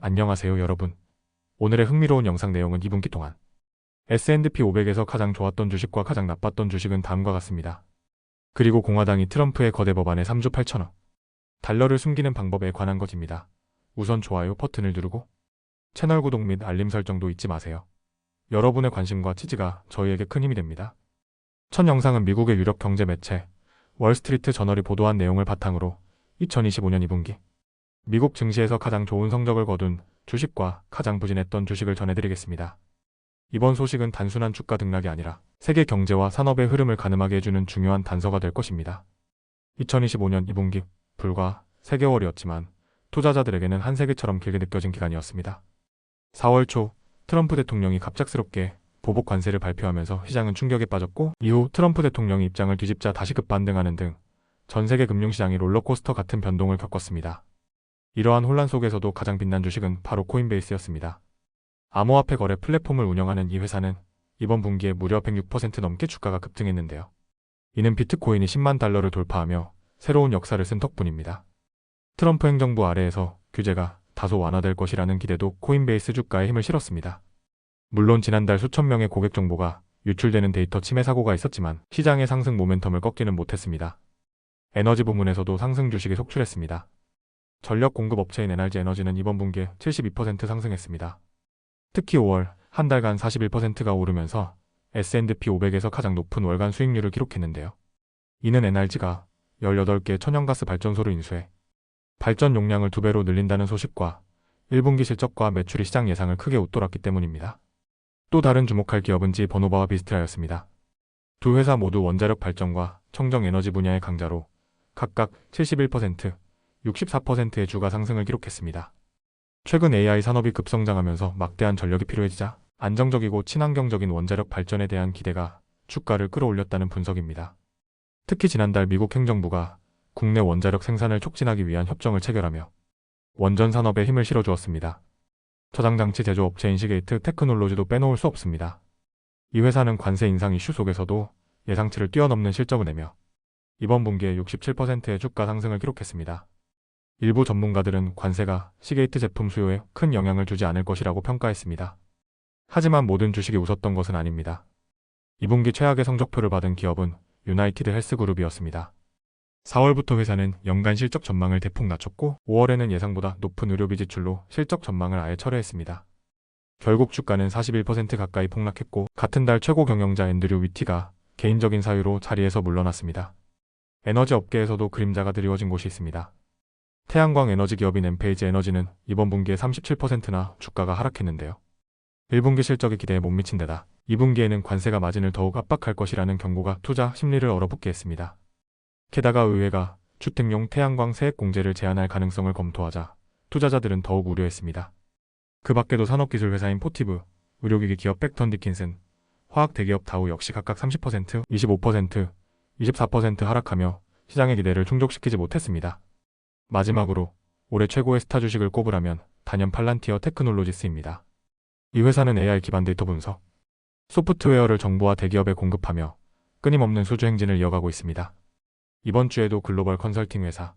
안녕하세요 여러분. 오늘의 흥미로운 영상 내용은 2분기 동안 S&P 500에서 가장 좋았던 주식과 가장 나빴던 주식은 다음과 같습니다. 그리고 공화당이 트럼프의 거대 법안에 3조 8천억 달러를 숨기는 방법에 관한 것입니다. 우선 좋아요 버튼을 누르고 채널 구독 및 알림 설정도 잊지 마세요. 여러분의 관심과 지지가 저희에게 큰 힘이 됩니다. 첫 영상은 미국의 유력 경제 매체 월스트리트 저널이 보도한 내용을 바탕으로 2025년 2분기 미국 증시에서 가장 좋은 성적을 거둔 주식과 가장 부진했던 주식을 전해드리겠습니다. 이번 소식은 단순한 주가 등락이 아니라 세계 경제와 산업의 흐름을 가늠하게 해주는 중요한 단서가 될 것입니다. 2025년 2분기 불과 3개월이었지만 투자자들에게는 한 세기처럼 길게 느껴진 기간이었습니다. 4월 초 트럼프 대통령이 갑작스럽게 보복 관세를 발표하면서 시장은 충격에 빠졌고, 이후 트럼프 대통령이 입장을 뒤집자 다시 급반등하는 등 전 세계 금융시장이 롤러코스터 같은 변동을 겪었습니다. 이러한 혼란 속에서도 가장 빛난 주식은 바로 코인베이스였습니다. 암호화폐 거래 플랫폼을 운영하는 이 회사는 이번 분기에 무려 106% 넘게 주가가 급등했는데요. 이는 비트코인이 10만 달러를 돌파하며 새로운 역사를 쓴 덕분입니다. 트럼프 행정부 아래에서 규제가 다소 완화될 것이라는 기대도 코인베이스 주가에 힘을 실었습니다. 물론 지난달 수천 명의 고객 정보가 유출되는 데이터 침해 사고가 있었지만 시장의 상승 모멘텀을 꺾지는 못했습니다. 에너지 부문에서도 상승 주식이 속출했습니다. 전력 공급 업체인 NRG 에너지는 이번 분기에 72% 상승했습니다. 특히 5월 한 달간 41%가 오르면서 S&P 500에서 가장 높은 월간 수익률을 기록했는데요. 이는 NRG가 18개 천연가스 발전소를 인수해 발전 용량을 2배로 늘린다는 소식과 1분기 실적과 매출이 시장 예상을 크게 웃돌았기 때문입니다. 또 다른 주목할 기업은 지버노바와 비스트라였습니다. 두 회사 모두 원자력 발전과 청정에너지 분야의 강자로 각각 71%, 64%의 주가 상승을 기록했습니다. 최근 AI 산업이 급성장하면서 막대한 전력이 필요해지자 안정적이고 친환경적인 원자력 발전에 대한 기대가 주가를 끌어올렸다는 분석입니다. 특히 지난달 미국 행정부가 국내 원자력 생산을 촉진하기 위한 협정을 체결하며 원전 산업에 힘을 실어주었습니다. 저장장치 제조업체인 시게이트 테크놀로지도 빼놓을 수 없습니다. 이 회사는 관세 인상 이슈 속에서도 예상치를 뛰어넘는 실적을 내며 이번 분기에 67%의 주가 상승을 기록했습니다. 일부 전문가들은 관세가 시게이트 제품 수요에 큰 영향을 주지 않을 것이라고 평가했습니다. 하지만 모든 주식이 웃었던 것은 아닙니다. 2분기 최악의 성적표를 받은 기업은 유나이티드 헬스그룹이었습니다. 4월부터 회사는 연간 실적 전망을 대폭 낮췄고 5월에는 예상보다 높은 의료비 지출로 실적 전망을 아예 철회했습니다. 결국 주가는 41% 가까이 폭락했고, 같은 달 최고 경영자 앤드류 위티가 개인적인 사유로 자리에서 물러났습니다. 에너지 업계에서도 그림자가 드리워진 곳이 있습니다. 태양광 에너지 기업인 엠페이지 에너지는 이번 분기에 37%나 주가가 하락했는데요. 1분기 실적의 기대에 못 미친 데다 2분기에는 관세가 마진을 더욱 압박할 것이라는 경고가 투자 심리를 얼어붙게 했습니다. 게다가 의회가 주택용 태양광 세액 공제를 제한할 가능성을 검토하자 투자자들은 더욱 우려했습니다. 그 밖에도 산업기술 회사인 포티브, 의료기기 기업 벡턴 디킨슨, 화학 대기업 다우 역시 각각 30%, 25%, 24% 하락하며 시장의 기대를 충족시키지 못했습니다. 마지막으로 올해 최고의 스타 주식을 꼽으라면 단연 팔란티어 테크놀로지스입니다. 이 회사는 AI 기반 데이터 분석, 소프트웨어를 정부와 대기업에 공급하며 끊임없는 수주 행진을 이어가고 있습니다. 이번 주에도 글로벌 컨설팅 회사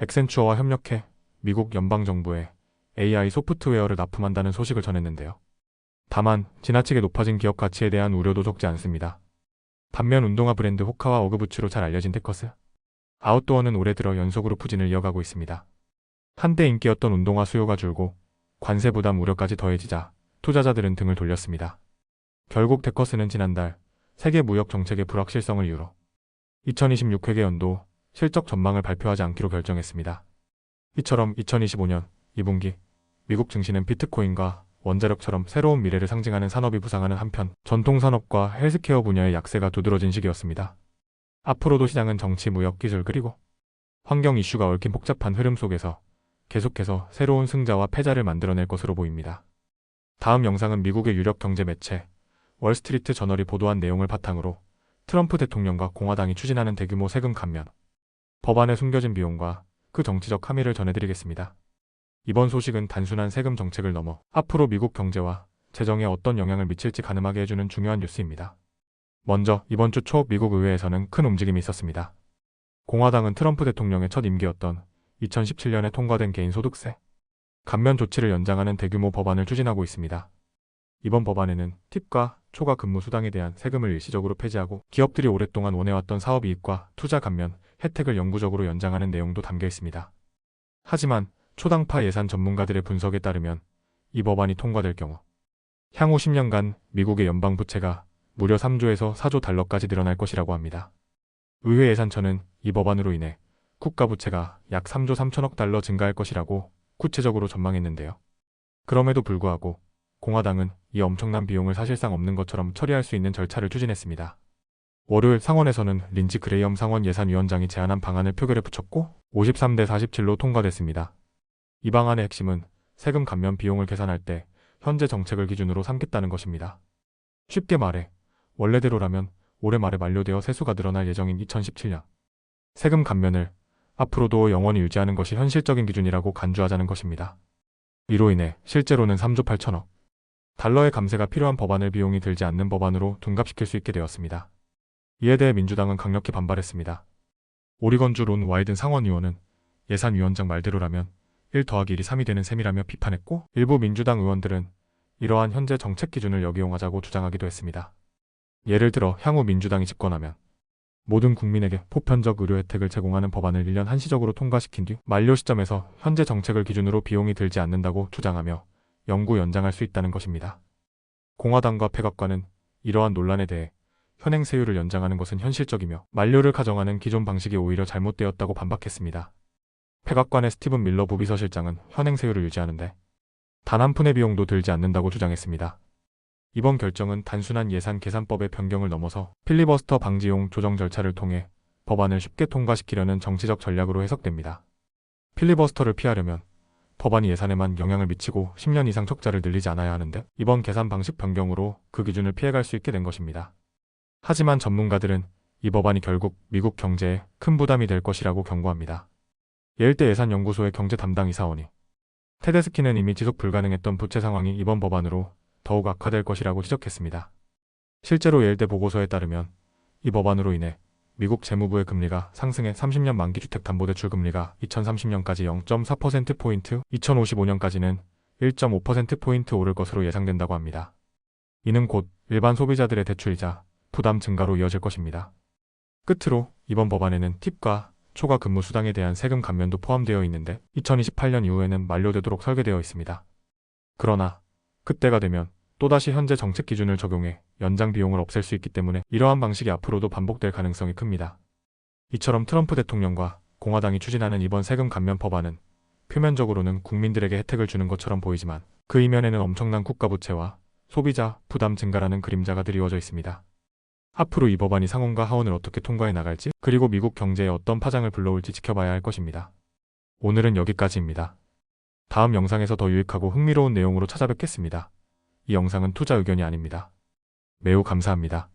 액센추어와 협력해 미국 연방정부에 AI 소프트웨어를 납품한다는 소식을 전했는데요. 다만 지나치게 높아진 기업 가치에 대한 우려도 적지 않습니다. 반면 운동화 브랜드 호카와 어그부츠로 잘 알려진 테커스, 아웃도어는 올해 들어 연속으로 부진을 이어가고 있습니다. 한때 인기였던 운동화 수요가 줄고 관세 부담 우려까지 더해지자 투자자들은 등을 돌렸습니다. 결국 테커스는 지난달 세계 무역 정책의 불확실성을 이유로 2026 회계연도 실적 전망을 발표하지 않기로 결정했습니다. 이처럼 2025년 2분기 미국 증시는 비트코인과 원자력처럼 새로운 미래를 상징하는 산업이 부상하는 한편 전통산업과 헬스케어 분야의 약세가 두드러진 시기였습니다. 앞으로도 시장은 정치, 무역, 기술 그리고 환경 이슈가 얽힌 복잡한 흐름 속에서 계속해서 새로운 승자와 패자를 만들어낼 것으로 보입니다. 다음 영상은 미국의 유력 경제 매체 월스트리트 저널이 보도한 내용을 바탕으로 트럼프 대통령과 공화당이 추진하는 대규모 세금 감면, 법안에 숨겨진 비용과 그 정치적 함의를 전해드리겠습니다. 이번 소식은 단순한 세금 정책을 넘어 앞으로 미국 경제와 재정에 어떤 영향을 미칠지 가늠하게 해주는 중요한 뉴스입니다. 먼저 이번 주 초 미국 의회에서는 큰 움직임이 있었습니다. 공화당은 트럼프 대통령의 첫 임기였던 2017년에 통과된 개인소득세 감면 조치를 연장하는 대규모 법안을 추진하고 있습니다. 이번 법안에는 팁과 초과 근무 수당에 대한 세금을 일시적으로 폐지하고 기업들이 오랫동안 원해왔던 사업 이익과 투자 감면 혜택을 영구적으로 연장하는 내용도 담겨 있습니다. 하지만 초당파 예산 전문가들의 분석에 따르면 이 법안이 통과될 경우 향후 10년간 미국의 연방 부채가 무려 3조에서 4조 달러까지 늘어날 것이라고 합니다. 의회 예산처는 이 법안으로 인해 국가 부채가 약 3조 3천억 달러 증가할 것이라고 구체적으로 전망했는데요. 그럼에도 불구하고 공화당은 이 엄청난 비용을 사실상 없는 것처럼 처리할 수 있는 절차를 추진했습니다. 월요일 상원에서는 린지 그레이엄 상원 예산위원장이 제안한 방안을 표결에 붙였고 53대 47로 통과됐습니다. 이 방안의 핵심은 세금 감면 비용을 계산할 때 현재 정책을 기준으로 삼겠다는 것입니다. 쉽게 말해 원래대로라면 올해 말에 만료되어 세수가 늘어날 예정인 2017년 세금 감면을 앞으로도 영원히 유지하는 것이 현실적인 기준이라고 간주하자는 것입니다. 이로 인해 실제로는 3조 8천억 달러의 감세가 필요한 법안을 비용이 들지 않는 법안으로 둔갑시킬 수 있게 되었습니다. 이에 대해 민주당은 강력히 반발했습니다. 오리건주 론 와이든 상원의원은 예산위원장 말대로라면 1 더하기 1이 3이 되는 셈이라며 비판했고 일부 민주당 의원들은 이러한 현재 정책 기준을 역이용하자고 주장하기도 했습니다. 예를 들어 향후 민주당이 집권하면 모든 국민에게 보편적 의료 혜택을 제공하는 법안을 1년 한시적으로 통과시킨 뒤 만료 시점에서 현재 정책을 기준으로 비용이 들지 않는다고 주장하며 영구 연장할 수 있다는 것입니다. 공화당과 백악관은 이러한 논란에 대해 현행 세율을 연장하는 것은 현실적이며 만료를 가정하는 기존 방식이 오히려 잘못되었다고 반박했습니다. 백악관의 스티븐 밀러 부비서실장은 현행 세율을 유지하는데 단 한 푼의 비용도 들지 않는다고 주장했습니다. 이번 결정은 단순한 예산 계산법의 변경을 넘어서 필리버스터 방지용 조정 절차를 통해 법안을 쉽게 통과시키려는 정치적 전략으로 해석됩니다. 필리버스터를 피하려면 법안이 예산에만 영향을 미치고 10년 이상 척자를 늘리지 않아야 하는데 이번 계산 방식 변경으로 그 기준을 피해갈 수 있게 된 것입니다. 하지만 전문가들은 이 법안이 결국 미국 경제에 큰 부담이 될 것이라고 경고합니다. 예일대 예산연구소의 경제 담당 이사원이 테데스키는 이미 지속 불가능했던 부채 상황이 이번 법안으로 더욱 악화될 것이라고 지적했습니다. 실제로 예일대 보고서에 따르면 이 법안으로 인해 미국 재무부의 금리가 상승해 30년 만기 주택담보대출 금리가 2030년까지 0.4%포인트, 2055년까지는 1.5%포인트 오를 것으로 예상된다고 합니다. 이는 곧 일반 소비자들의 대출이자 부담 증가로 이어질 것입니다. 끝으로 이번 법안에는 팁과 초과 근무 수당에 대한 세금 감면도 포함되어 있는데 2028년 이후에는 만료되도록 설계되어 있습니다. 그러나 그때가 되면 또다시 현재 정책 기준을 적용해 연장 비용을 없앨 수 있기 때문에 이러한 방식이 앞으로도 반복될 가능성이 큽니다. 이처럼 트럼프 대통령과 공화당이 추진하는 이번 세금 감면 법안은 표면적으로는 국민들에게 혜택을 주는 것처럼 보이지만 그 이면에는 엄청난 국가 부채와 소비자 부담 증가라는 그림자가 드리워져 있습니다. 앞으로 이 법안이 상원과 하원을 어떻게 통과해 나갈지 그리고 미국 경제에 어떤 파장을 불러올지 지켜봐야 할 것입니다. 오늘은 여기까지입니다. 다음 영상에서 더 유익하고 흥미로운 내용으로 찾아뵙겠습니다. 이 영상은 투자 의견이 아닙니다. 매우 감사합니다.